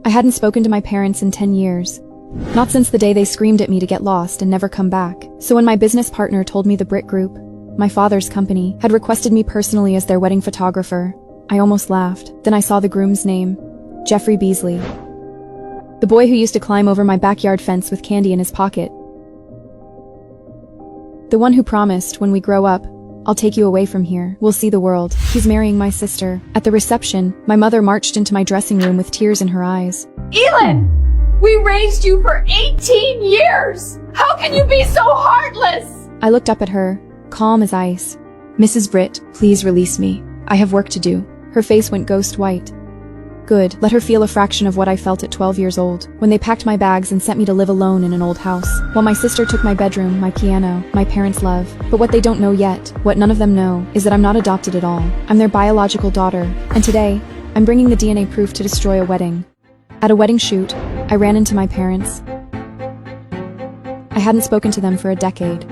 I hadn't spoken to my parents in 10 years. Not since the day they screamed at me to get lost and never come back. So when my business partner told me the Brit Group, my father's company, had requested me personally as their wedding photographer, I almost laughed. Then I saw the groom's name, Jeffrey Beasley. The boy who used to climb over my backyard fence with candy in his pocket. The one who promised, when we grow up, I'll take you away from here. We'll see the world. He's marrying my sister. At the reception, my mother marched into my dressing room with tears in her eyes. Elin! We raised you for 18 years! How can you be so heartless? I looked up at her, calm as ice. Mrs. Britt, please release me. I have work to do. Her face went ghost white. Good, let her feel a fraction of what I felt at 12 years old, when they packed my bags and sent me to live alone in an old house, while my sister took my bedroom, my piano, my parents' love. But what they don't know yet, what none of them know, is that I'm not adopted at all. I'm their biological daughter, and today, I'm bringing the DNA proof to destroy a wedding. At a wedding shoot, I ran into my parents. I hadn't spoken to them for a decade.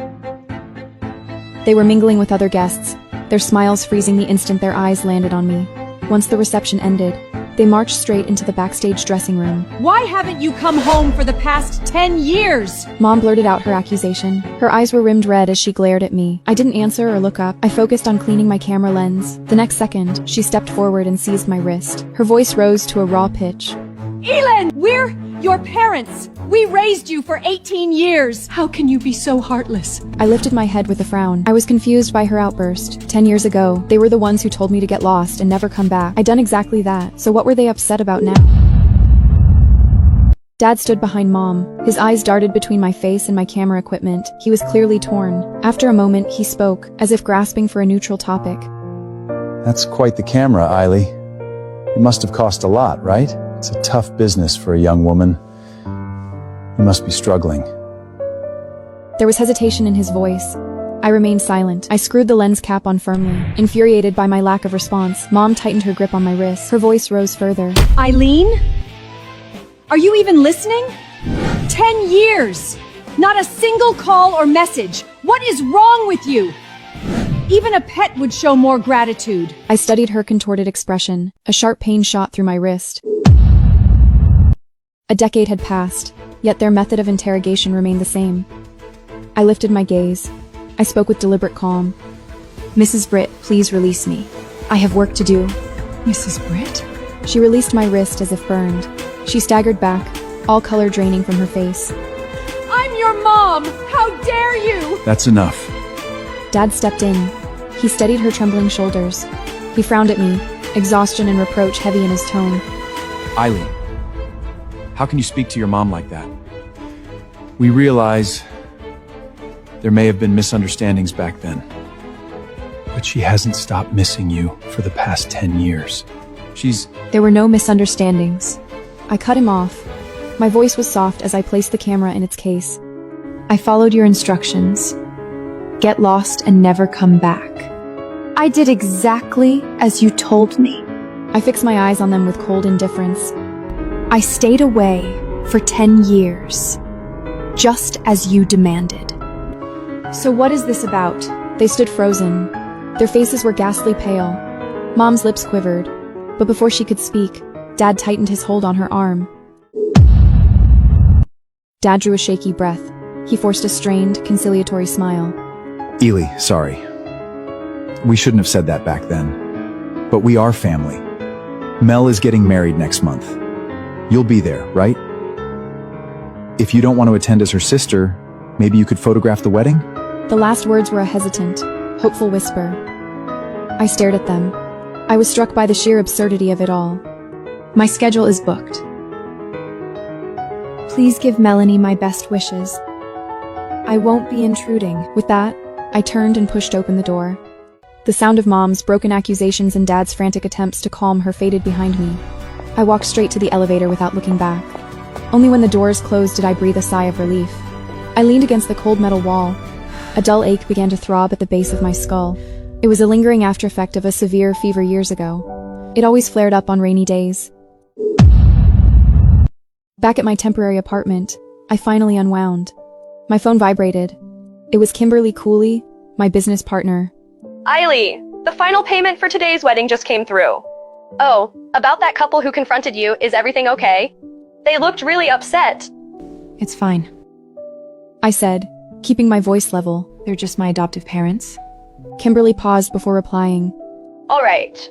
They were mingling with other guests, their smiles freezing the instant their eyes landed on me. Once the reception ended, they marched straight into the backstage dressing room. Why haven't you come home for the past 10 years? Mom blurted out her accusation. Her eyes were rimmed red as she glared at me. I didn't answer or look up. I focused on cleaning my camera lens. The next second, she stepped forward and seized my wrist. Her voice rose to a raw pitch. Elin, we're your parents. We raised you for 18 years. How can you be so heartless? I lifted my head with a frown. I was confused by her outburst. 10 years ago, they were the ones who told me to get lost and never come back. I'd done exactly that. So what were they upset about now? Dad stood behind Mom. His eyes darted between my face and my camera equipment. He was clearly torn. After a moment, he spoke, as if grasping for a neutral topic. That's quite the camera, Eily. It must have cost a lot, right? It's a tough business for a young woman. You must be struggling. There was hesitation in his voice. I remained silent. I screwed the lens cap on firmly. Infuriated by my lack of response, Mom tightened her grip on my wrist. Her voice rose further. Eileen? Are you even listening? 10 years! Not a single call or message. What is wrong with you? Even a pet would show more gratitude. I studied her contorted expression. A sharp pain shot through my wrist. A decade had passed, yet their method of interrogation remained the same. I lifted my gaze. I spoke with deliberate calm. Mrs. Britt, please release me. I have work to do. Mrs. Britt? She released my wrist as if burned. She staggered back, all color draining from her face. I'm your mom! How dare you! That's enough. Dad stepped in. He steadied her trembling shoulders. He frowned at me, exhaustion and reproach heavy in his tone. Eileen, how can you speak to your mom like that? We realize there may have been misunderstandings back then, but she hasn't stopped missing you for the past 10 years. There were no misunderstandings. I cut him off. My voice was soft as I placed the camera in its case. I followed your instructions. Get lost and never come back. I did exactly as you told me. I fixed my eyes on them with cold indifference. I stayed away for 10 years, just as you demanded. So what is this about? They stood frozen. Their faces were ghastly pale. Mom's lips quivered, but before she could speak, Dad tightened his hold on her arm. Dad drew a shaky breath. He forced a strained, conciliatory smile. Eily, sorry. We shouldn't have said that back then. But we are family. Mel is getting married next month. You'll be there, right? If you don't want to attend as her sister, maybe you could photograph the wedding? The last words were a hesitant, hopeful whisper. I stared at them. I was struck by the sheer absurdity of it all. My schedule is booked. Please give Melanie my best wishes. I won't be intruding. With that, I turned and pushed open the door. The sound of Mom's broken accusations and Dad's frantic attempts to calm her faded behind me. I walked straight to the elevator without looking back. Only when the doors closed did I breathe a sigh of relief. I leaned against the cold metal wall. A dull ache began to throb at the base of my skull. It was a lingering aftereffect of a severe fever years ago. It always flared up on rainy days. Back at my temporary apartment, I finally unwound. My phone vibrated. It was Kimberly Cooley, my business partner. Eily, the final payment for today's wedding just came through. Oh, about that couple who confronted you, is everything okay? They looked really upset. It's fine, I said, keeping my voice level. They're just my adoptive parents. Kimberly paused before replying. All right.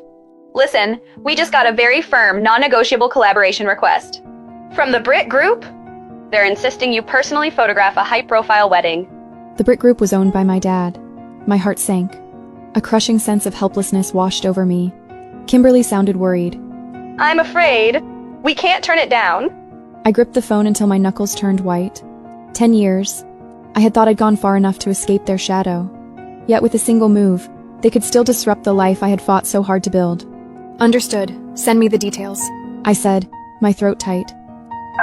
Listen, we just got a very firm, non-negotiable collaboration request. From the Brit group, they're insisting you personally photograph a high-profile wedding. The Brit group was owned by my dad. My heart sank. A crushing sense of helplessness washed over me. Kimberly sounded worried. I'm afraid we can't turn it down. I gripped the phone until my knuckles turned white. 10 years. I had thought I'd gone far enough to escape their shadow. Yet with a single move, they could still disrupt the life I had fought so hard to build. Understood. Send me the details. I said, my throat tight.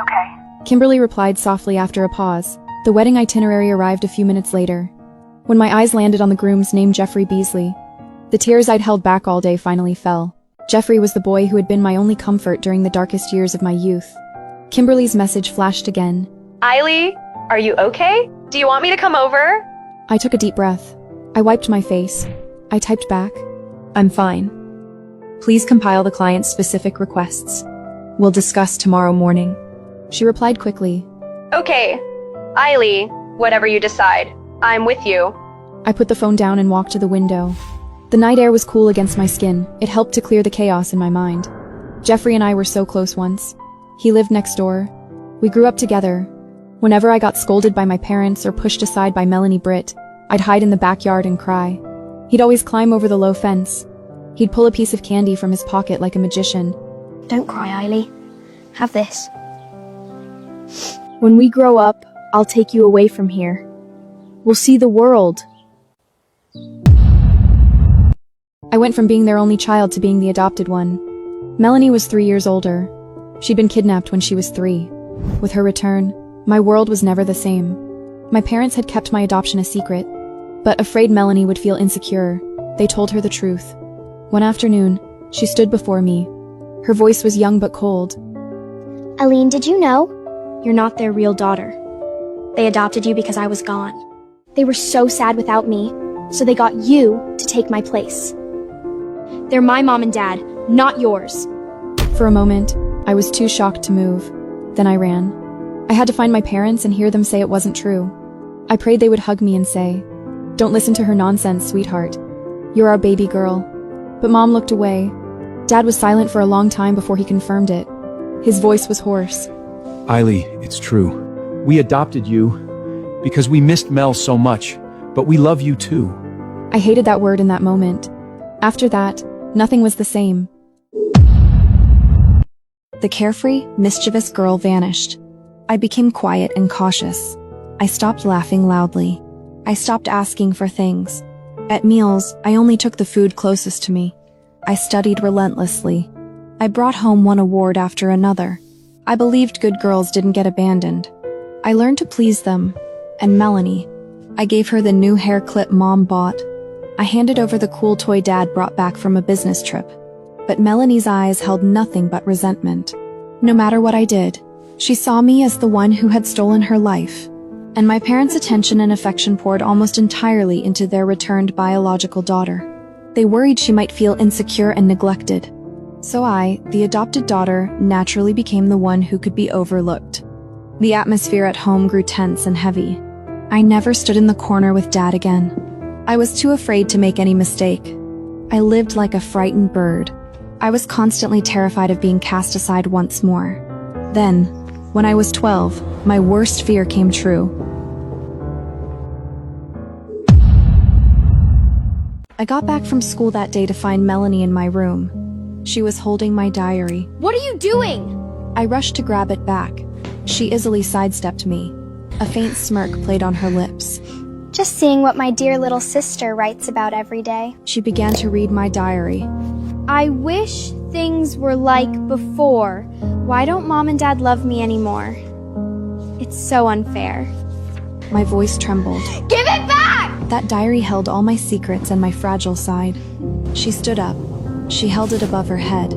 Okay. Kimberly replied softly after a pause. The wedding itinerary arrived a few minutes later. When my eyes landed on the groom's name, Jeffrey Beasley, the tears I'd held back all day finally fell. Jeffrey was the boy who had been my only comfort during the darkest years of my youth. Kimberly's message flashed again. Eiley, are you okay? Do you want me to come over? I took a deep breath. I wiped my face. I typed back. I'm fine. Please compile the client's specific requests. We'll discuss tomorrow morning. She replied quickly. Okay. Eiley, whatever you decide, I'm with you. I put the phone down and walked to the window. The night air was cool against my skin. It helped to clear the chaos in my mind. Jeffrey and I were so close once. He lived next door. We grew up together. Whenever I got scolded by my parents or pushed aside by Melanie Britt, I'd hide in the backyard and cry. He'd always climb over the low fence. He'd pull a piece of candy from his pocket like a magician. Don't cry, Eiley. Have this. When we grow up, I'll take you away from here. We'll see the world. I went from being their only child to being the adopted one. Melanie was 3 years older. She'd been kidnapped when she was 3. With her return, my world was never the same. My parents had kept my adoption a secret, but afraid Melanie would feel insecure, they told her the truth. One afternoon, she stood before me. Her voice was young but cold. Aline, did you know? You're not their real daughter. They adopted you because I was gone. They were so sad without me, so they got you to take my place. They're my mom and dad, not yours. For a moment, I was too shocked to move. Then I ran. I had to find my parents and hear them say it wasn't true. I prayed they would hug me and say, "Don't listen to her nonsense, sweetheart. You're our baby girl." But Mom looked away. Dad was silent for a long time before he confirmed it. His voice was hoarse. Eiley, it's true. We adopted you because we missed Mel so much, but we love you too. I hated that word in that moment. After that, nothing was the same. The carefree, mischievous girl vanished. I became quiet and cautious. I stopped laughing loudly. I stopped asking for things. At meals, I only took the food closest to me. I studied relentlessly. I brought home one award after another. I believed good girls didn't get abandoned. I learned to please them. And Melanie, I gave her the new hair clip Mom bought. I handed over the cool toy Dad brought back from a business trip. But Melanie's eyes held nothing but resentment. No matter what I did, she saw me as the one who had stolen her life. And my parents' attention and affection poured almost entirely into their returned biological daughter. They worried she might feel insecure and neglected. So I, the adopted daughter, naturally became the one who could be overlooked. The atmosphere at home grew tense and heavy. I never stood in the corner with Dad again. I was too afraid to make any mistake. I lived like a frightened bird. I was constantly terrified of being cast aside once more. Then, when I was 12, my worst fear came true. I got back from school that day to find Melanie in my room. She was holding my diary. What are you doing? I rushed to grab it back. She easily sidestepped me. A faint smirk played on her lips. Just seeing what my dear little sister writes about every day. She began to read my diary. I wish things were like before. Why don't Mom and Dad love me anymore? It's so unfair. My voice trembled. Give it back! That diary held all my secrets and my fragile side. She stood up. She held it above her head.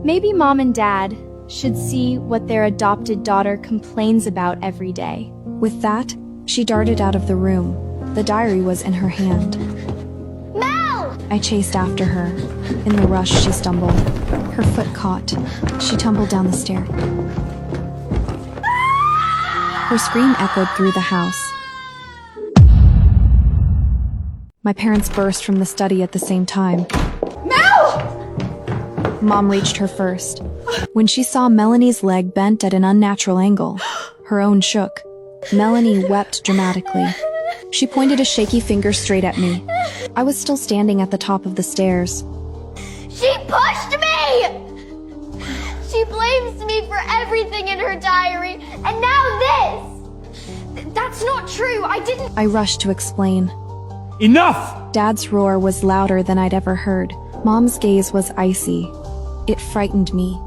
Maybe Mom and Dad should see what their adopted daughter complains about every day. With that, she darted out of the room. The diary was in her hand. Mel! I chased after her. In the rush, she stumbled. Her foot caught. She tumbled down the stair. Her scream echoed through the house. My parents burst from the study at the same time. Mel! Mom reached her first. When she saw Melanie's leg bent at an unnatural angle, her own shook. Melanie wept dramatically. She pointed a shaky finger straight at me. I was still standing at the top of the stairs. She pushed me! She blames me for everything in her diary, and now this! That's not true, I didn't— I rushed to explain. Enough! Dad's roar was louder than I'd ever heard. Mom's gaze was icy. It frightened me.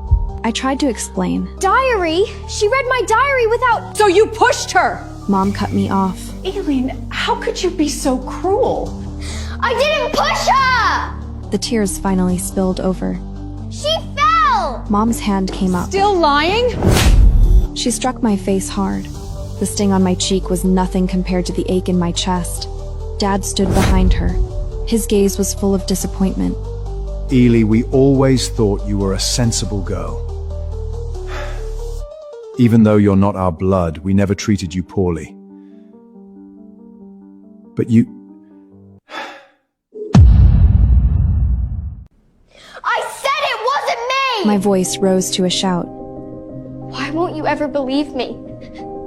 I tried to explain. Diary? She read my diary without— So you pushed her! Mom cut me off. Aileen, how could you be so cruel? I didn't push her! The tears finally spilled over. She fell! Mom's hand came up. Still lying? She struck my face hard. The sting on my cheek was nothing compared to the ache in my chest. Dad stood behind her. His gaze was full of disappointment. Ely, we always thought you were a sensible girl. Even though you're not our blood, we never treated you poorly. But you... I said it wasn't me! My voice rose to a shout. Why won't you ever believe me?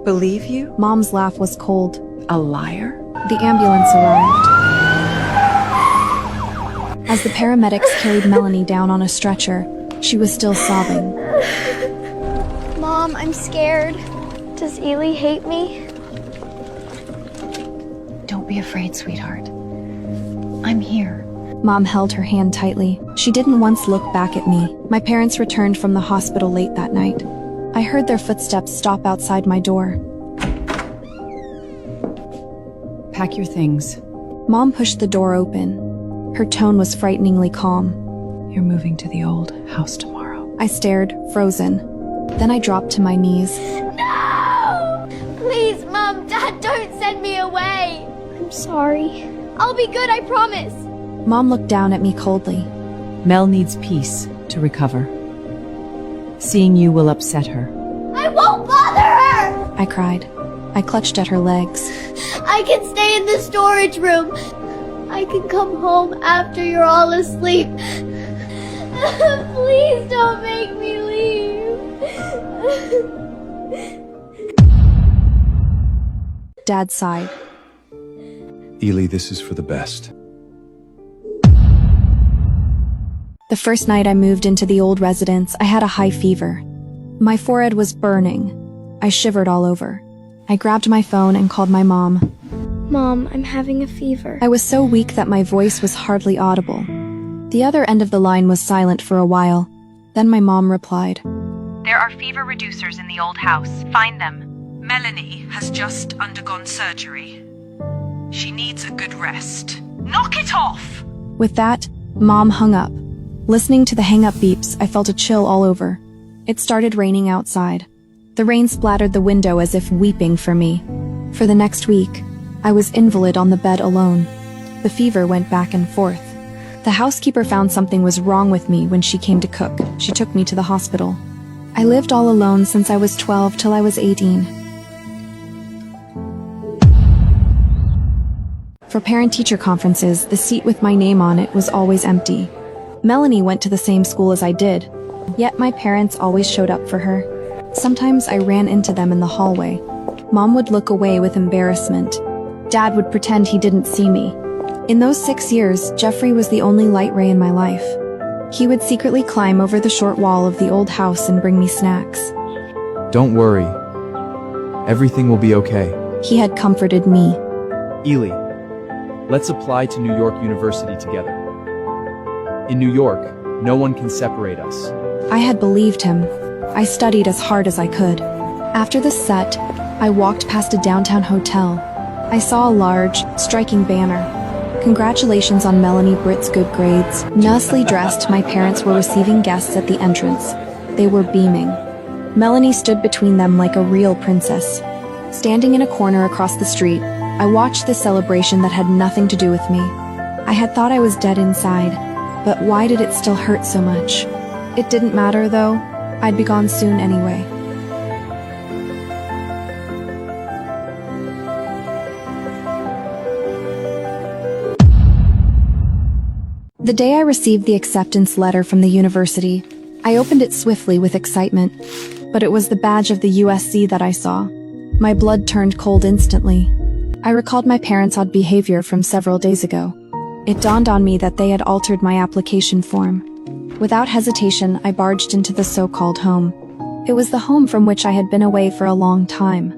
Believe you? Mom's laugh was cold. A liar? The ambulance arrived. As the paramedics carried Melanie down on a stretcher, she was still sobbing. Mom, I'm scared. Does Ely hate me? Don't be afraid, sweetheart. I'm here. Mom held her hand tightly. She didn't once look back at me. My parents returned from the hospital late that night. I heard their footsteps stop outside my door. Pack your things. Mom pushed the door open. Her tone was frighteningly calm. You're moving to the old house tomorrow. I stared, frozen. Then I dropped to my knees. No! Please, Mom, Dad, don't send me away. I'm sorry. I'll be good, I promise. Mom looked down at me coldly. Mel needs peace to recover. Seeing you will upset her. I won't bother her! I cried. I clutched at her legs. I can stay in the storage room. I can come home after you're all asleep. Please don't make me leave. Dad sighed. Ely, this is for the best. The first night I moved into the old residence, I had a high fever. My forehead was burning. I shivered all over. I grabbed my phone and called my mom. Mom, I'm having a fever. I was so weak that my voice was hardly audible. The other end of the line was silent for a while. Then my mom replied. There are fever reducers in the old house. Find them. Melanie has just undergone surgery. She needs a good rest. Knock it off! With that, Mom hung up. Listening to the hang-up beeps, I felt a chill all over. It started raining outside. The rain splattered the window as if weeping for me. For the next week, I was invalid on the bed alone. The fever went back and forth. The housekeeper found something was wrong with me when she came to cook. She took me to the hospital. I lived all alone since I was 12 till I was 18. For parent-teacher conferences, the seat with my name on it was always empty. Melanie went to the same school as I did, yet my parents always showed up for her. Sometimes I ran into them in the hallway. Mom would look away with embarrassment. Dad would pretend he didn't see me. In those 6 years, Jeffrey was the only light ray in my life. He would secretly climb over the short wall of the old house and bring me snacks. Don't worry. Everything will be okay. He had comforted me. Ely, let's apply to New York University together. In New York, no one can separate us. I had believed him. I studied as hard as I could. After the set, I walked past a downtown hotel. I saw a large, striking banner. Congratulations on Melanie Britt's good grades. Nicely dressed, my parents were receiving guests at the entrance. They were beaming. Melanie stood between them like a real princess. Standing in a corner across the street, I watched this celebration that had nothing to do with me. I had thought I was dead inside, but why did it still hurt so much? It didn't matter, though. I'd be gone soon anyway. The day I received the acceptance letter from the university, I opened it swiftly with excitement, but it was the badge of the USC that I saw. My blood turned cold instantly. I recalled my parents' odd behavior from several days ago. It dawned on me that they had altered my application form. Without hesitation, I barged into the so-called home. It was the home from which I had been away for a long time.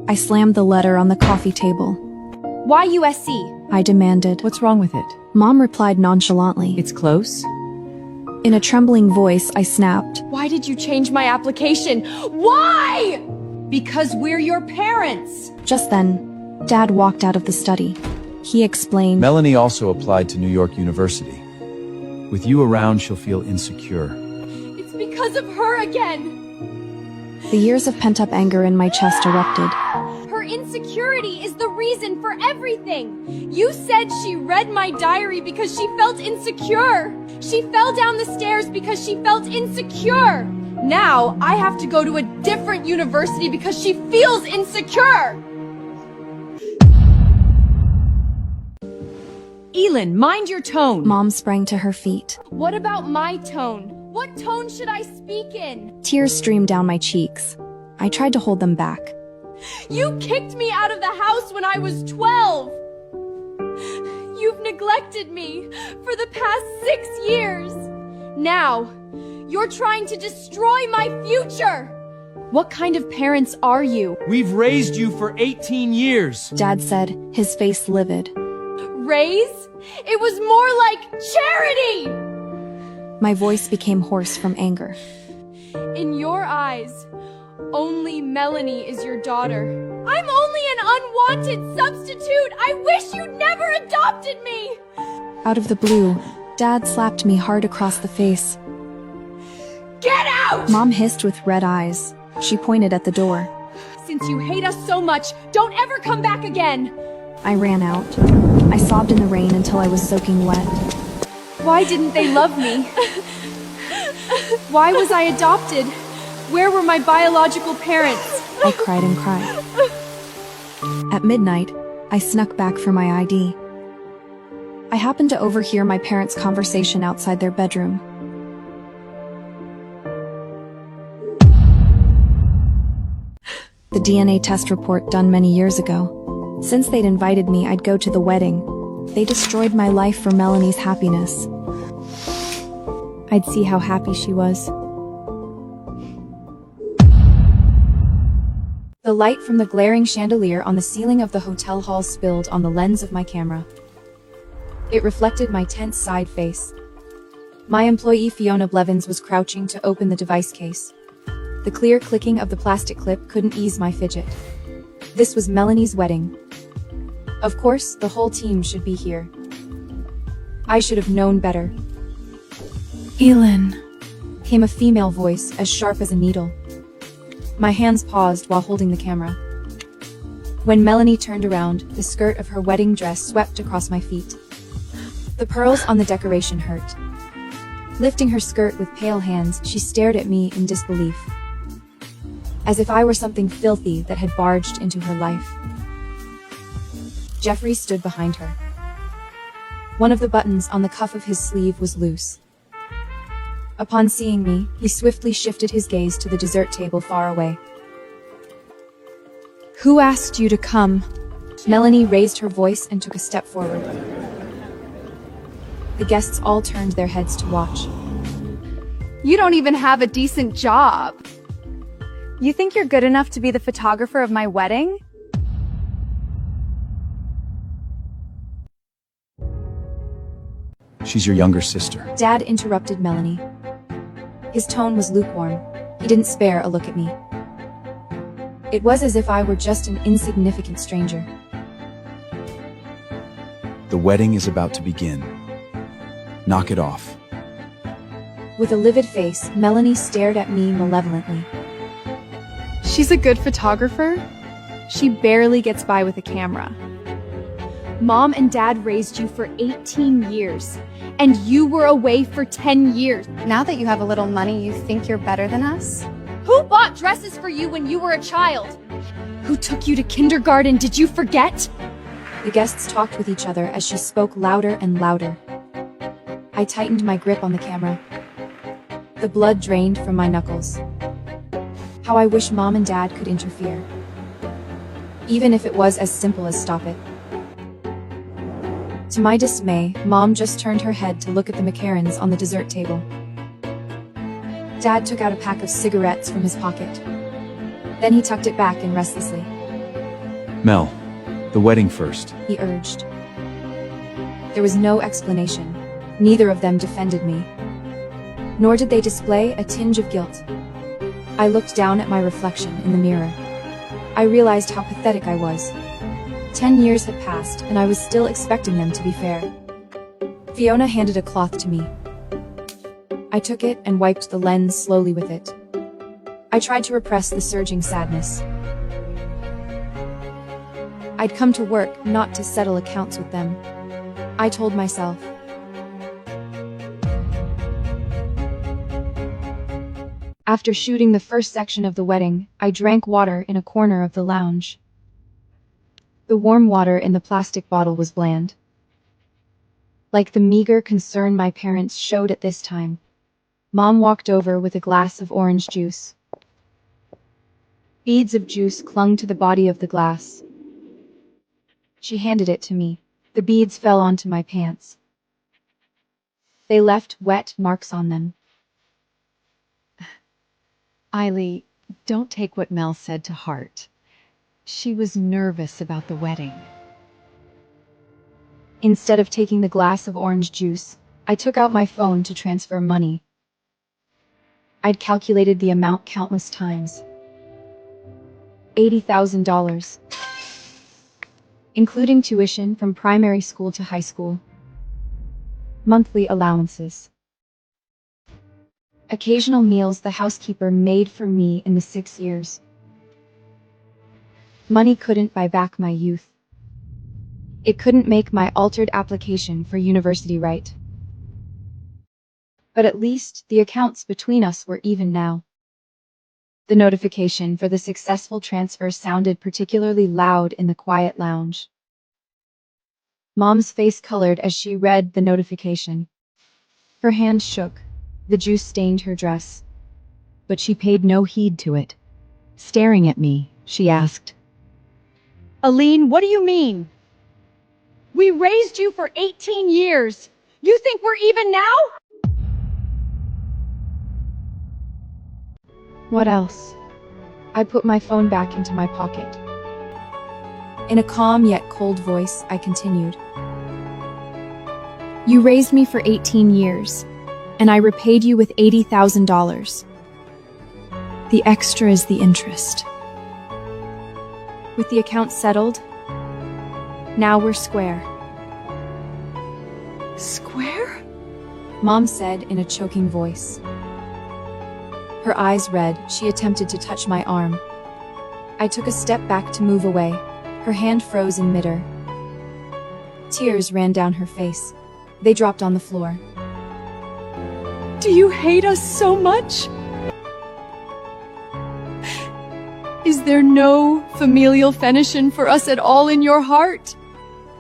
I slammed the letter on the coffee table. Why USC? I demanded. What's wrong with it? Mom replied nonchalantly. It's close? In a trembling voice, I snapped. Why did you change my application? Why? Because we're your parents. Just then, Dad walked out of the study. He explained, Melanie also applied to New York University. With you around, she'll feel insecure. It's because of her again. The years of pent-up anger in my chest erupted. Her insecurity is the reason for everything. You said she read my diary because she felt insecure. She fell down the stairs because she felt insecure. Now I have to go to a different university because she feels insecure. Elin, mind your tone. Mom sprang to her feet. What about my tone? What tone should I speak in? Tears streamed down my cheeks. I tried to hold them back. You kicked me out of the house when I was 12. You've neglected me for the past 6 years. Now, you're trying to destroy my future. What kind of parents are you? We've raised you for 18 years. Dad said, his face livid. Raise? It was more like charity! My voice became hoarse from anger. In your eyes, only Melanie is your daughter. I'm only an unwanted substitute. I wish you'd never adopted me. Out of the blue, Dad slapped me hard across the face. Get out! Mom hissed with red eyes. She pointed at the door. Since you hate us so much, don't ever come back again. I ran out. I sobbed in the rain until I was soaking wet. Why didn't they love me? Why was I adopted? Where were my biological parents? I cried and cried. At midnight, I snuck back for my ID. I happened to overhear my parents' conversation outside their bedroom. The DNA test report done many years ago. Since they'd invited me, I'd go to the wedding. They destroyed my life for Melanie's happiness. I'd see how happy she was. The light from the glaring chandelier on the ceiling of the hotel hall spilled on the lens of my camera. It reflected my tense side face. My employee Fiona Blevins was crouching to open the device case. The clear clicking of the plastic clip couldn't ease my fidget. This was Melanie's wedding. Of course, the whole team should be here. I should have known better. Elin, came a female voice as sharp as a needle. My hands paused while holding the camera. When Melanie turned around, the skirt of her wedding dress swept across my feet. The pearls on the decoration hurt. Lifting her skirt with pale hands, she stared at me in disbelief. As if I were something filthy that had barged into her life. Jeffrey stood behind her. One of the buttons on the cuff of his sleeve was loose. Upon seeing me, he swiftly shifted his gaze to the dessert table far away. Who asked you to come? Melanie raised her voice and took a step forward. The guests all turned their heads to watch. You don't even have a decent job. You think you're good enough to be the photographer of my wedding? She's your younger sister. Dad interrupted Melanie. His tone was lukewarm. He didn't spare a look at me. It was as if I were just an insignificant stranger. The wedding is about to begin. Knock it off. With a livid face, Melanie stared at me malevolently. She's a good photographer. She barely gets by with a camera. Mom and Dad raised you for 18 years, and you were away for 10 years. Now that you have a little money, you think you're better than us? Who bought dresses for you when you were a child? Who took you to kindergarten? Did you forget? The guests talked with each other as she spoke louder and louder. I tightened my grip on the camera. The blood drained from my knuckles. How I wish Mom and Dad could interfere. Even if it was as simple as stop it. To my dismay, Mom just turned her head to look at the macarons on the dessert table. Dad took out a pack of cigarettes from his pocket. Then he tucked it back in restlessly. Mel, the wedding first. He urged. There was no explanation. Neither of them defended me. Nor did they display a tinge of guilt. I looked down at my reflection in the mirror. I realized how pathetic I was. 10 years had passed, and I was still expecting them to be fair. Fiona handed a cloth to me. I took it and wiped the lens slowly with it. I tried to repress the surging sadness. I'd come to work not to settle accounts with them. I told myself. After shooting the first section of the wedding, I drank water in a corner of the lounge. The warm water in the plastic bottle was bland. Like the meager concern my parents showed at this time, Mom walked over with a glass of orange juice. Beads of juice clung to the body of the glass. She handed it to me. The beads fell onto my pants. They left wet marks on them. Eiley, don't take what Mel said to heart. She was nervous about the wedding. Instead of taking the glass of orange juice, I took out my phone to transfer money. I'd calculated the amount countless times. $80,000. Including tuition from primary school to high school. Monthly allowances. Occasional meals the housekeeper made for me in the 6 years. Money couldn't buy back my youth. It couldn't make my altered application for university right. But at least the accounts between us were even now. The notification for the successful transfer sounded particularly loud in the quiet lounge. Mom's face colored as she read the notification. Her hand shook. The juice stained her dress. But she paid no heed to it. Staring at me, she asked, Aline, what do you mean? We raised you for 18 years. You think we're even now? What else? I put my phone back into my pocket. In a calm yet cold voice, I continued. You raised me for 18 years, and I repaid you with $80,000. The extra is the interest. With the account settled, now we're square. Square? Mom said in a choking voice. Her eyes red, she attempted to touch my arm. I took a step back to move away. Her hand froze in midair. Tears ran down her face. They dropped on the floor. Do you hate us so much? Is there no familial affection for us at all in your heart?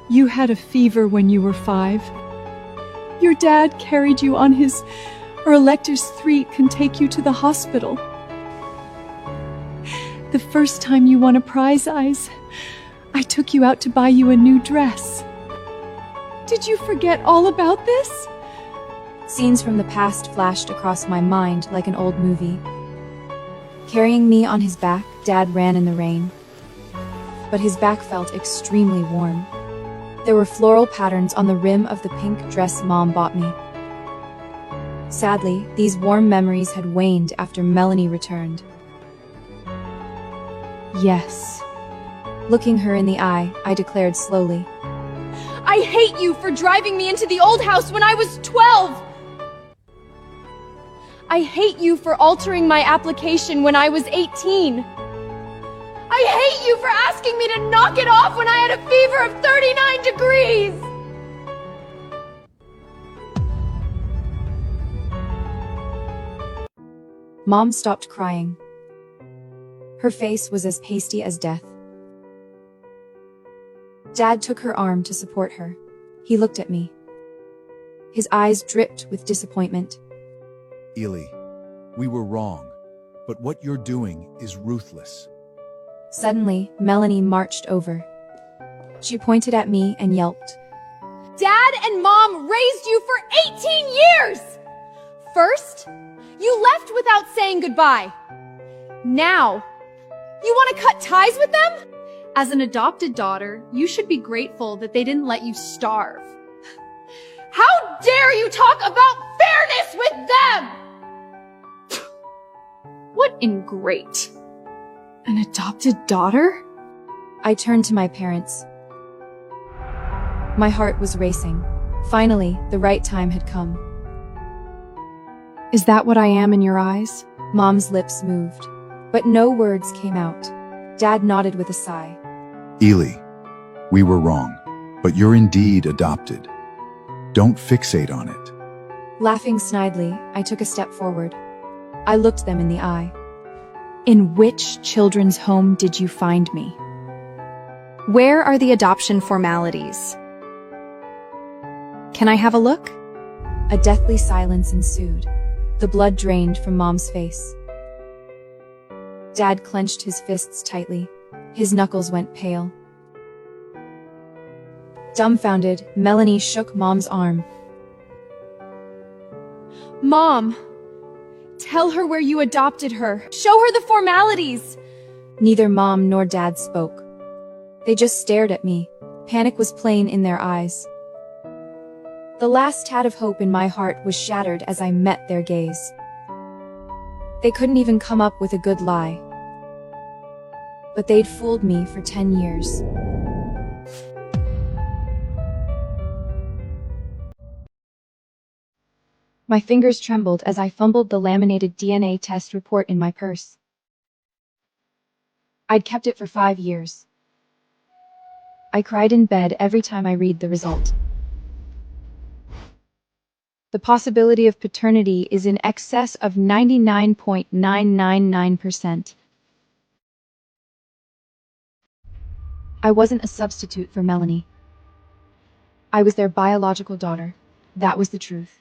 You had a fever when you were 5. Your dad carried you on his elector's threat can take you to the hospital. The first time you won a prize, I took you out to buy you a new dress. Did you forget all about this? Scenes from the past flashed across my mind like an old movie. Carrying me on his back, Dad ran in the rain. But his back felt extremely warm. There were floral patterns on the rim of the pink dress Mom bought me. Sadly, these warm memories had waned after Melanie returned. Yes. Looking her in the eye, I declared slowly. I hate you for driving me into the old house when I was 12! I hate you for altering my application when I was 18. I hate you for asking me to knock it off when I had a fever of 39 degrees! Mom stopped crying. Her face was as pasty as death. Dad took her arm to support her. He looked at me. His eyes dripped with disappointment. Ely, we were wrong, but what you're doing is ruthless. Suddenly, Melanie marched over. She pointed at me and yelped. Dad and Mom raised you for 18 years! First, you left without saying goodbye. Now, you want to cut ties with them? As an adopted daughter, you should be grateful that they didn't let you starve. How dare you talk about fairness with them? What ingrate? An adopted daughter? I turned to my parents. My heart was racing. Finally, the right time had come. Is that what I am in your eyes? Mom's lips moved, but no words came out. Dad nodded with a sigh. Ely, we were wrong, but you're indeed adopted. Don't fixate on it. Laughing snidely, I took a step forward. I looked them in the eye. In which children's home did you find me? Where are the adoption formalities? Can I have a look? A deathly silence ensued. The blood drained from Mom's face. Dad clenched his fists tightly. His knuckles went pale. Dumbfounded, Melanie shook Mom's arm. Mom, tell her where you adopted her. Show her the formalities. Neither Mom nor Dad spoke. They just stared at me. Panic was plain in their eyes. The last tad of hope in my heart was shattered as I met their gaze. They couldn't even come up with a good lie. But they'd fooled me for 10 years. My fingers trembled as I fumbled the laminated DNA test report in my purse. I'd kept it for 5 years. I cried in bed every time I read the result. The possibility of paternity is in excess of 99.999%. I wasn't a substitute for Melanie. I was their biological daughter. That was the truth.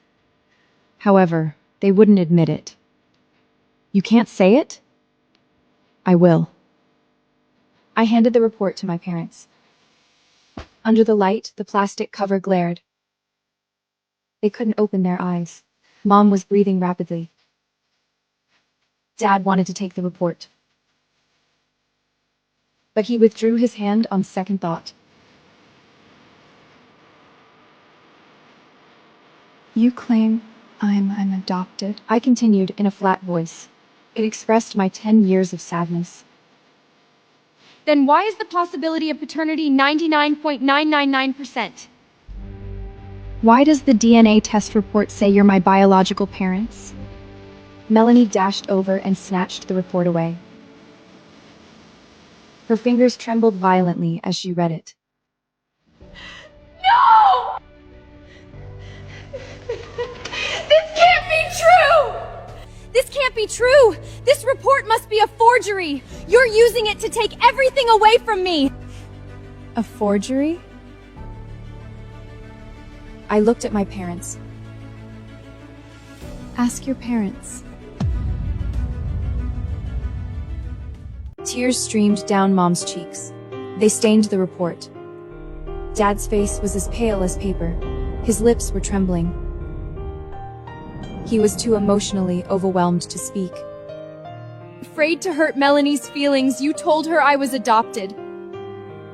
However, they wouldn't admit it. You can't say it? I will. I handed the report to my parents. Under the light, the plastic cover glared. They couldn't open their eyes. Mom was breathing rapidly. Dad wanted to take the report. But he withdrew his hand on second thought. You claim I'm adopted? I continued in a flat voice. It expressed my 10 years of sadness. Then why is the possibility of paternity 99.999%? Why does the DNA test report say you're my biological parents? Melanie dashed over and snatched the report away. Her fingers trembled violently as she read it. No! This can't be true! This can't be true! This report must be a forgery! You're using it to take everything away from me! A forgery? I looked at my parents. Ask your parents. Tears streamed down Mom's cheeks. They stained the report. Dad's face was as pale as paper. His lips were trembling. He was too emotionally overwhelmed to speak. Afraid to hurt Melanie's feelings, you told her I was adopted.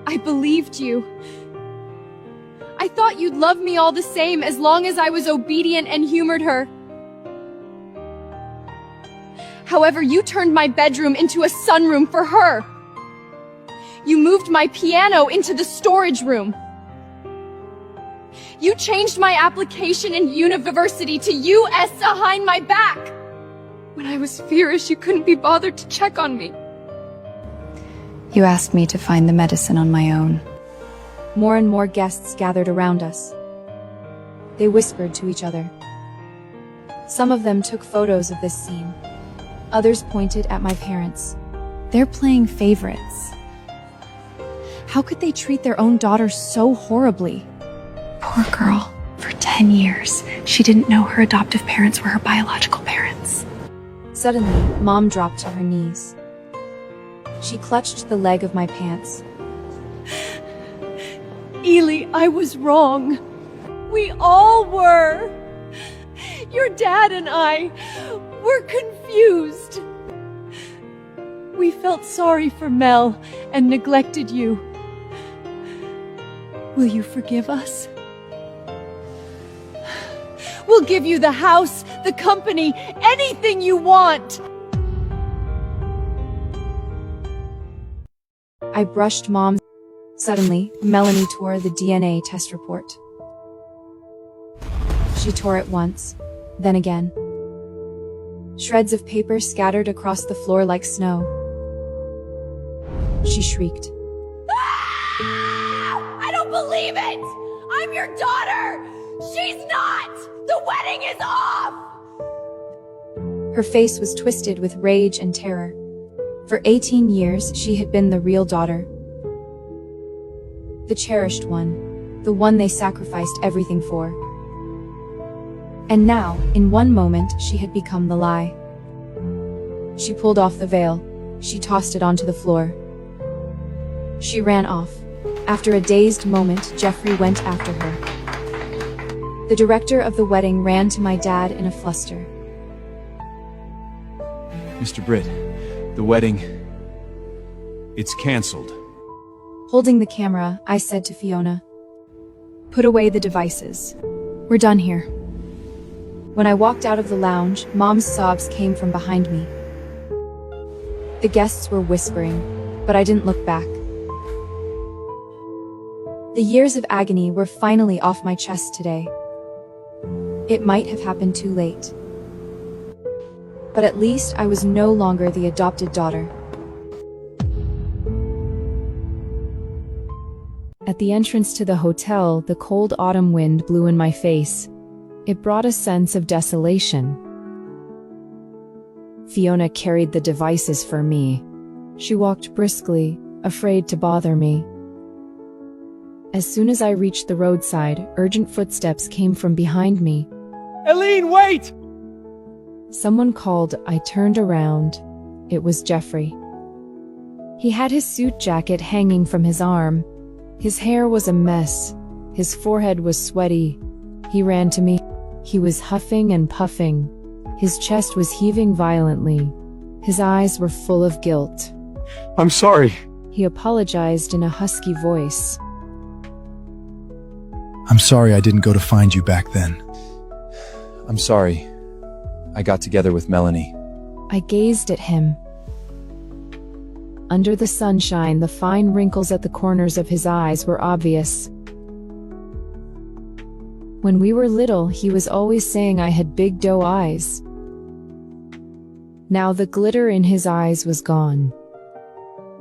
I believed you. I thought you'd love me all the same as long as I was obedient and humored her. However, you turned my bedroom into a sunroom for her. You moved my piano into the storage room. You changed my application in university to US behind my back. When I was fierce, you couldn't be bothered to check on me. You asked me to find the medicine on my own. More and more guests gathered around us. They whispered to each other. Some of them took photos of this scene. Others pointed at my parents. They're playing favorites. How could they treat their own daughter so horribly? Poor girl. For 10 years, she didn't know her adoptive parents were her biological parents. Suddenly, Mom dropped to her knees. She clutched the leg of my pants. Ely, I was wrong. We all were. Your dad and I were confused. We felt sorry for Mel and neglected you. Will you forgive us? We'll give you the house, the company, anything you want. I brushed Mom's. Suddenly, Melanie tore the DNA test report. She tore it once, then again. Shreds of paper scattered across the floor like snow. She shrieked. Ah! I don't believe it! I'm your daughter! She's not! The wedding is off! Her face was twisted with rage and terror. For 18 years, she had been the real daughter. The cherished one. The one they sacrificed everything for. And now, in one moment, she had become the lie. She pulled off the veil. She tossed it onto the floor. She ran off. After a dazed moment, Jeffrey went after her. The director of the wedding ran to my dad in a fluster. Mr. Britt, the wedding, it's canceled. Holding the camera, I said to Fiona, "Put away the devices. We're done here." When I walked out of the lounge, Mom's sobs came from behind me. The guests were whispering, but I didn't look back. The years of agony were finally off my chest today. It might have happened too late. But at least I was no longer the adopted daughter. At the entrance to the hotel, the cold autumn wind blew in my face. It brought a sense of desolation. Fiona carried the devices for me. She walked briskly, afraid to bother me. As soon as I reached the roadside, urgent footsteps came from behind me. Eileen, wait! Someone called. I turned around. It was Jeffrey. He had his suit jacket hanging from his arm. His hair was a mess. His forehead was sweaty. He ran to me. He was huffing and puffing. His chest was heaving violently. His eyes were full of guilt. I'm sorry. He apologized in a husky voice. I'm sorry I didn't go to find you back then. I'm sorry. I got together with Melanie. I gazed at him. Under the sunshine, the fine wrinkles at the corners of his eyes were obvious. When we were little, he was always saying I had big doe eyes. Now the glitter in his eyes was gone.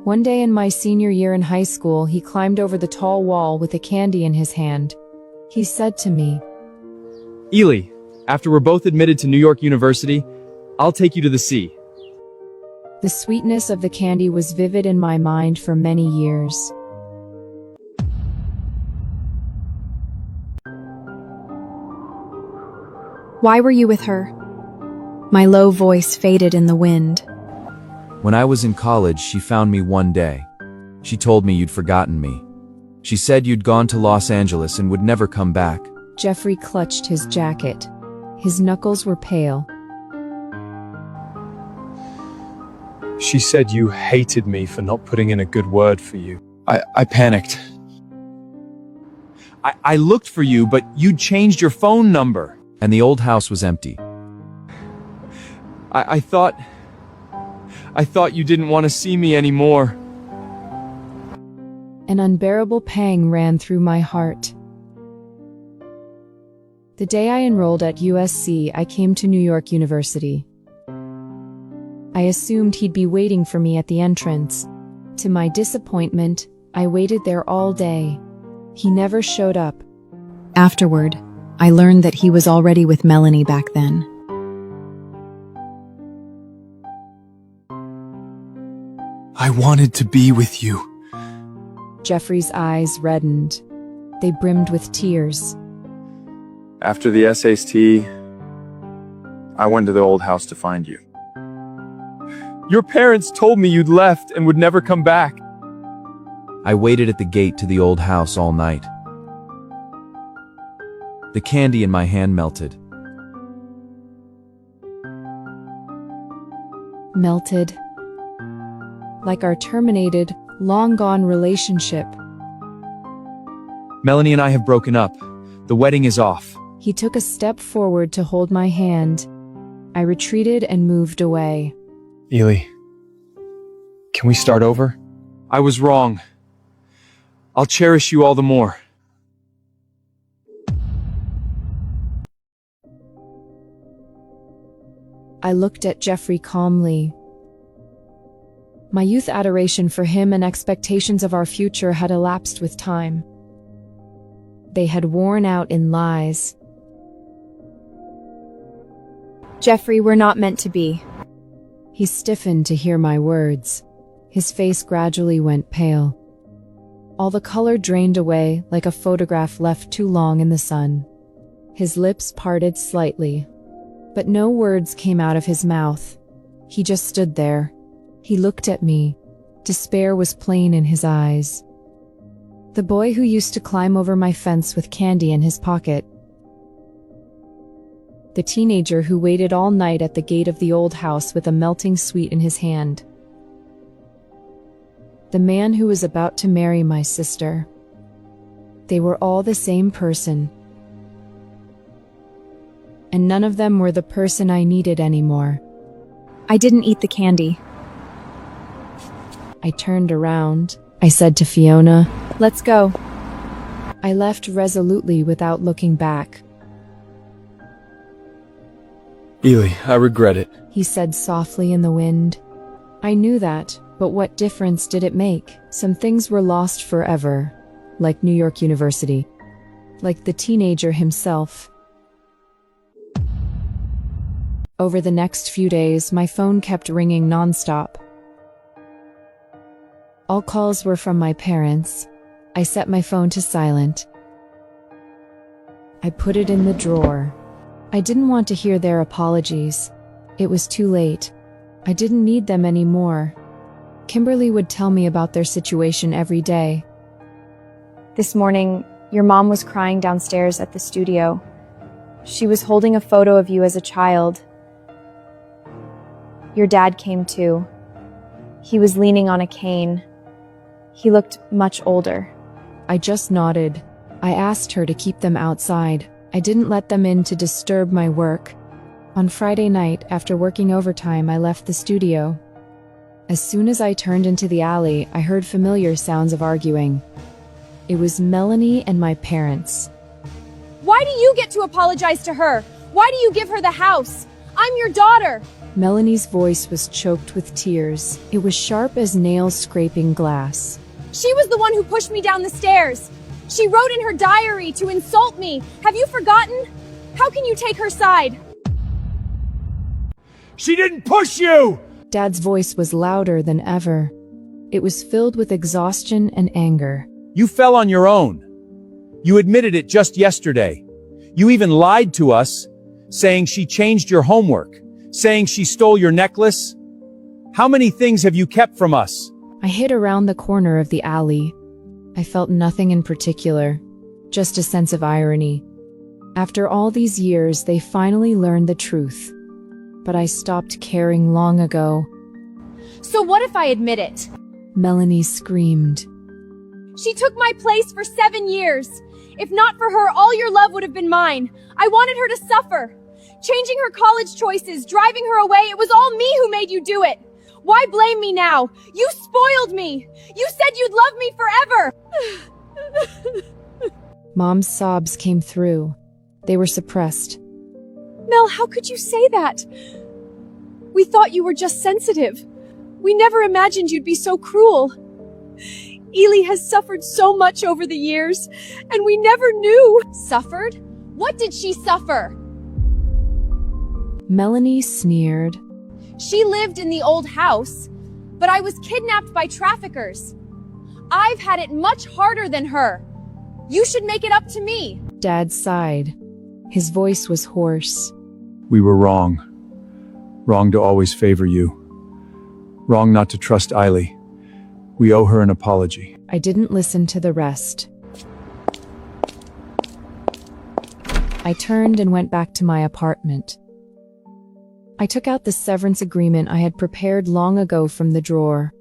One day in my senior year in high school, he climbed over the tall wall with a candy in his hand. He said to me, Ely, after we're both admitted to New York University, I'll take you to the sea. The sweetness of the candy was vivid in my mind for many years. Why were you with her? My low voice faded in the wind. When I was in college, she found me one day. She told me you'd forgotten me. She said you'd gone to Los Angeles and would never come back. Jeffrey clutched his jacket. His knuckles were pale. She said you hated me for not putting in a good word for you. I panicked. I looked for you, but you'd changed your phone number, and the old house was empty. I thought you didn't want to see me anymore. An unbearable pang ran through my heart. The day I enrolled at USC, I came to New York University. I assumed he'd be waiting for me at the entrance. To my disappointment, I waited there all day. He never showed up. Afterward, I learned that he was already with Melanie back then. I wanted to be with you. Jeffrey's eyes reddened. They brimmed with tears. After the SAT, I went to the old house to find you. Your parents told me you'd left and would never come back. I waited at the gate to the old house all night. The candy in my hand melted. Melted. Like our terminated, long-gone relationship. Melanie and I have broken up. The wedding is off. He took a step forward to hold my hand. I retreated and moved away. Ely, can we start over? I was wrong. I'll cherish you all the more. I looked at Jeffrey calmly. My youth adoration for him and expectations of our future had elapsed with time. They had worn out in lies. Jeffrey, we're not meant to be. He stiffened to hear my words. His face gradually went pale. All the color drained away like a photograph left too long in the sun. His lips parted slightly, but no words came out of his mouth. He just stood there. He looked at me. Despair was plain in his eyes. The boy who used to climb over my fence with candy in his pocket. The teenager who waited all night at the gate of the old house with a melting sweet in his hand. The man who was about to marry my sister. They were all the same person. And none of them were the person I needed anymore. I didn't eat the candy. I turned around. I said to Fiona, "Let's go." I left resolutely without looking back. Ely, I regret it. He said softly in the wind. I knew that, but what difference did it make? Some things were lost forever, like New York University, like the teenager himself. Over the next few days, my phone kept ringing nonstop. All calls were from my parents. I set my phone to silent. I put it in the drawer. I didn't want to hear their apologies. It was too late. I didn't need them anymore. Kimberly would tell me about their situation every day. This morning, your mom was crying downstairs at the studio. She was holding a photo of you as a child. Your dad came too. He was leaning on a cane. He looked much older. I just nodded. I asked her to keep them outside. I didn't let them in to disturb my work. On Friday night, after working overtime, I left the studio. As soon as I turned into the alley, I heard familiar sounds of arguing. It was Melanie and my parents. Why do you get to apologize to her? Why do you give her the house? I'm your daughter. Melanie's voice was choked with tears. It was sharp as nails scraping glass. She was the one who pushed me down the stairs. She wrote in her diary to insult me. Have you forgotten? How can you take her side? She didn't push you! Dad's voice was louder than ever. It was filled with exhaustion and anger. You fell on your own. You admitted it just yesterday. You even lied to us, saying she changed your homework, saying she stole your necklace. How many things have you kept from us? I hid around the corner of the alley. I felt nothing in particular, just a sense of irony. After all these years, they finally learned the truth. But I stopped caring long ago. So what if I admit it? Melanie screamed. She took my place for 7 years. If not for her, all your love would have been mine. I wanted her to suffer. Changing her college choices, driving her away, it was all me who made you do it. Why blame me now? You spoiled me. You said you'd love me forever. Mom's sobs came through. They were suppressed. Mel, how could you say that? We thought you were just sensitive. We never imagined you'd be so cruel. Ely has suffered so much over the years, and we never knew. Suffered? What did she suffer? Melanie sneered. She lived in the old house, but I was kidnapped by traffickers. I've had it much harder than her. You should make it up to me. Dad sighed. His voice was hoarse. We were wrong. Wrong to always favor you. Wrong not to trust Eily. We owe her an apology. I didn't listen to the rest. I turned and went back to my apartment. I took out the severance agreement I had prepared long ago from the drawer.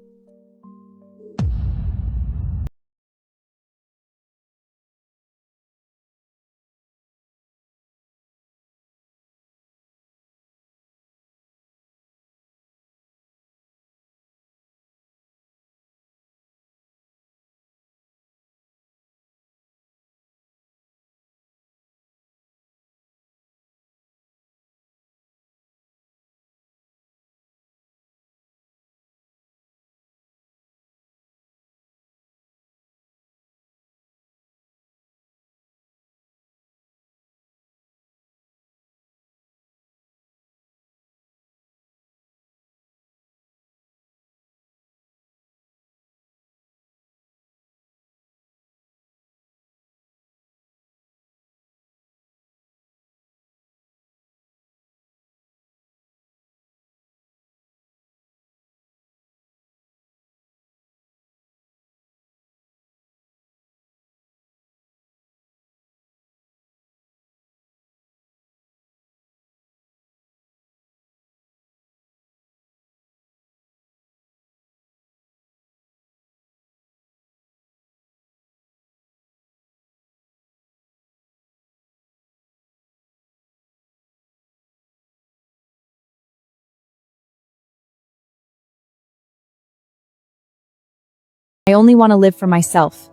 I only want to live for myself.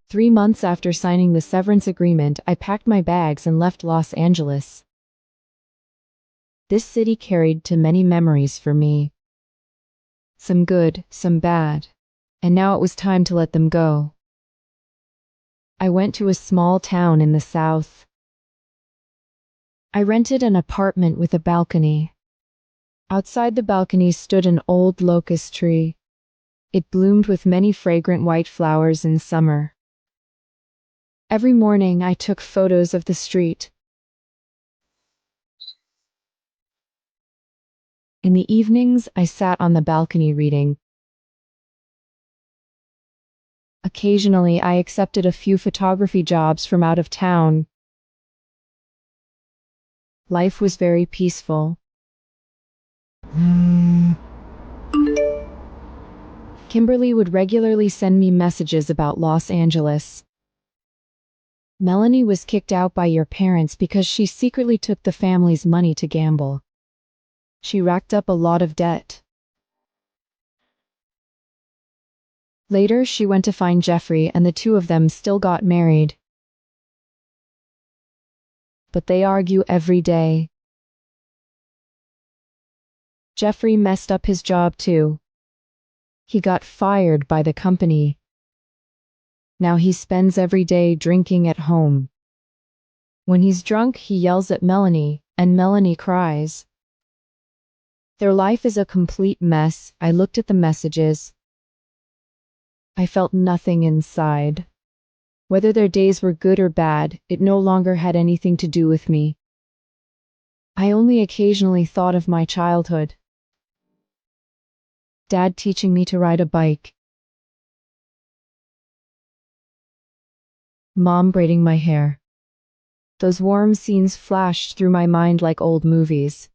3 months after signing the severance agreement, I packed my bags and left Los Angeles. This city carried too many memories for me. Some good, some bad. And now it was time to let them go. I went to a small town in the south. I rented an apartment with a balcony. Outside the balcony stood an old locust tree. It bloomed with many fragrant white flowers in summer. Every morning I took photos of the street. In the evenings, I sat on the balcony reading. Occasionally, I accepted a few photography jobs from out of town. Life was very peaceful. Kimberly would regularly send me messages about Los Angeles. Melanie was kicked out by your parents because she secretly took the family's money to gamble. She racked up a lot of debt. Later, she went to find Jeffrey, and the two of them still got married. But they argue every day. Jeffrey messed up his job too. He got fired by the company. Now he spends every day drinking at home. When he's drunk, he yells at Melanie, and Melanie cries. Their life is a complete mess. I looked at the messages. I felt nothing inside. Whether their days were good or bad, it no longer had anything to do with me. I only occasionally thought of my childhood. Dad teaching me to ride a bike. Mom braiding my hair. Those warm scenes flashed through my mind like old movies,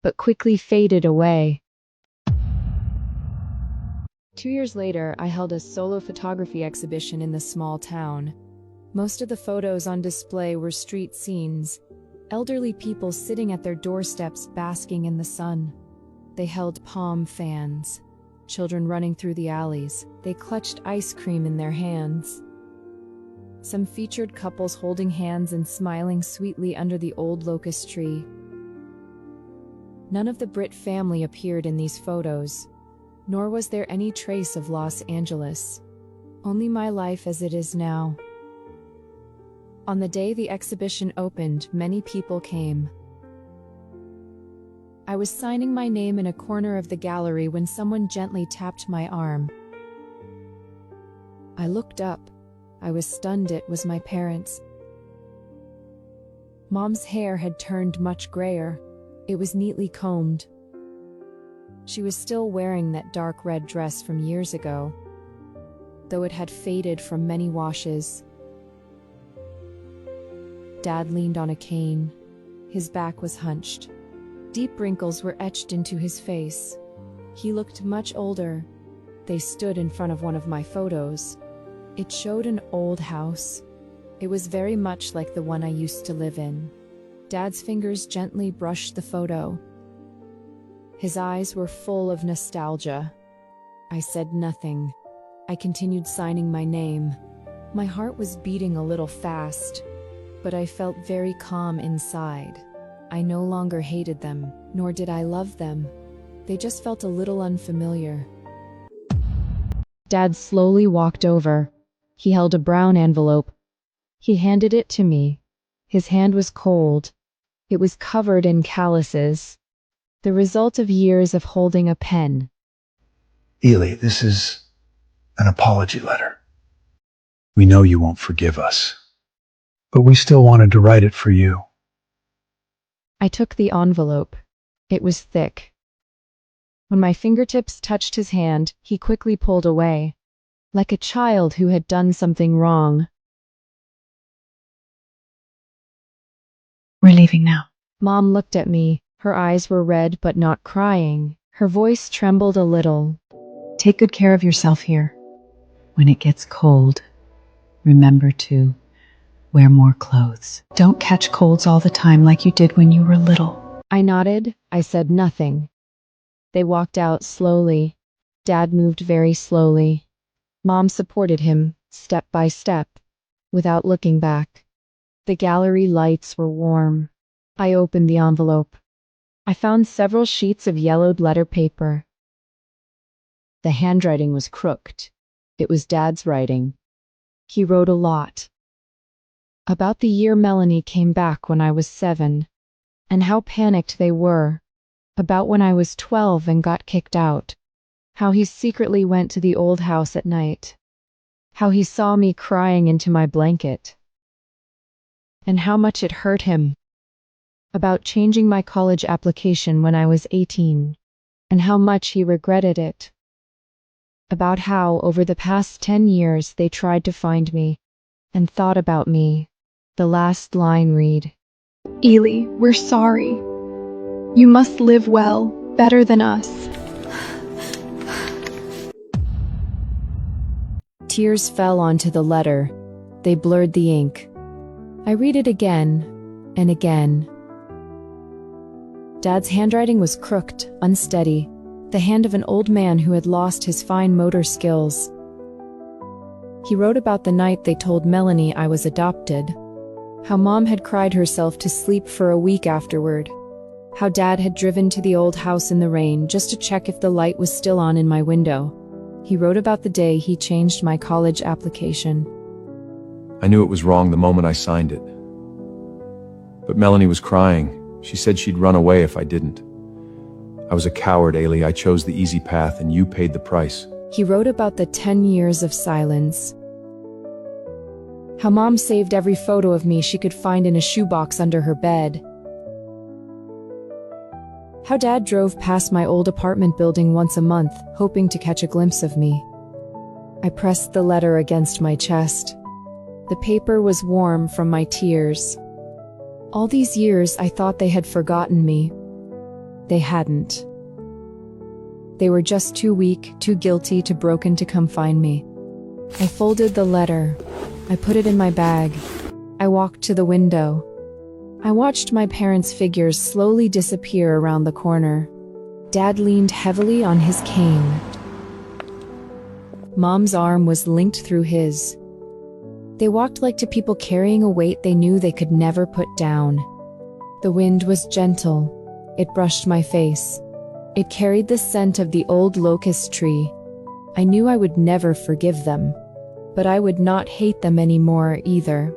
but quickly faded away. 2 years later, I held a solo photography exhibition in the small town. Most of the photos on display were street scenes, elderly people sitting at their doorsteps basking in the sun. They held palm fans, children running through the alleys. They clutched ice cream in their hands. Some featured couples holding hands and smiling sweetly under the old locust tree. None of the Britt family appeared in these photos. nor was there any trace of Los Angeles. Only my life as it is now. On the day the exhibition opened, many people came. I was signing my name in a corner of the gallery when someone gently tapped my arm. I looked up. I was stunned. It was my parents. Mom's hair had turned much grayer. It was neatly combed. She was still wearing that dark red dress from years ago, though it had faded from many washes. Dad leaned on a cane. His back was hunched. Deep wrinkles were etched into his face. He looked much older. They stood in front of one of my photos. It showed an old house. It was very much like the one I used to live in. Dad's fingers gently brushed the photo. His eyes were full of nostalgia. I said nothing. I continued signing my name. My heart was beating a little fast, but I felt very calm inside. I no longer hated them, nor did I love them. They just felt a little unfamiliar. Dad slowly walked over. He held a brown envelope. He handed it to me. His hand was cold. It was covered in calluses, the result of years of holding a pen. Ely, this is an apology letter. We know you won't forgive us, but we still wanted to write it for you. I took the envelope. It was thick. When my fingertips touched his hand, he quickly pulled away, like a child who had done something wrong. We're leaving now. Mom looked at me. Her eyes were red but not crying. Her voice trembled a little. Take good care of yourself here. When it gets cold, remember to wear more clothes. Don't catch colds all the time like you did when you were little. I nodded. I said nothing. They walked out slowly. Dad moved very slowly. Mom supported him, step by step, without looking back. The gallery lights were warm. I opened the envelope. I found several sheets of yellowed letter paper. The handwriting was crooked. It was Dad's writing. He wrote a lot. About the year Melanie came back when I was 7, and how panicked they were. About when I was 12 and got kicked out. How he secretly went to the old house at night. How he saw me crying into my blanket. And how much it hurt him. About changing my college application when I was 18, and how much he regretted it. About how, over the past 10 years, they tried to find me, and thought about me. The last line read, Ely, we're sorry. You must live well, better than us. Tears fell onto the letter. They blurred the ink. I read it again and again. Dad's handwriting was crooked, unsteady, the hand of an old man who had lost his fine motor skills. He wrote about the night they told Melanie I was adopted, how Mom had cried herself to sleep for a week afterward, how Dad had driven to the old house in the rain just to check if the light was still on in my window. He wrote about the day he changed my college application. I knew it was wrong the moment I signed it. But Melanie was crying. She said she'd run away if I didn't. I was a coward, Ailey. I chose the easy path and you paid the price. He wrote about the 10 years of silence. How Mom saved every photo of me she could find in a shoebox under her bed. How Dad drove past my old apartment building once a month, hoping to catch a glimpse of me. I pressed the letter against my chest. The paper was warm from my tears. All these years I thought they had forgotten me. They hadn't. They were just too weak, too guilty, too broken to come find me. I folded the letter. I put it in my bag. I walked to the window. I watched my parents' figures slowly disappear around the corner. Dad leaned heavily on his cane. Mom's arm was linked through his. They walked like two people carrying a weight they knew they could never put down. The wind was gentle. It brushed my face. It carried the scent of the old locust tree. I knew I would never forgive them, but I would not hate them anymore either.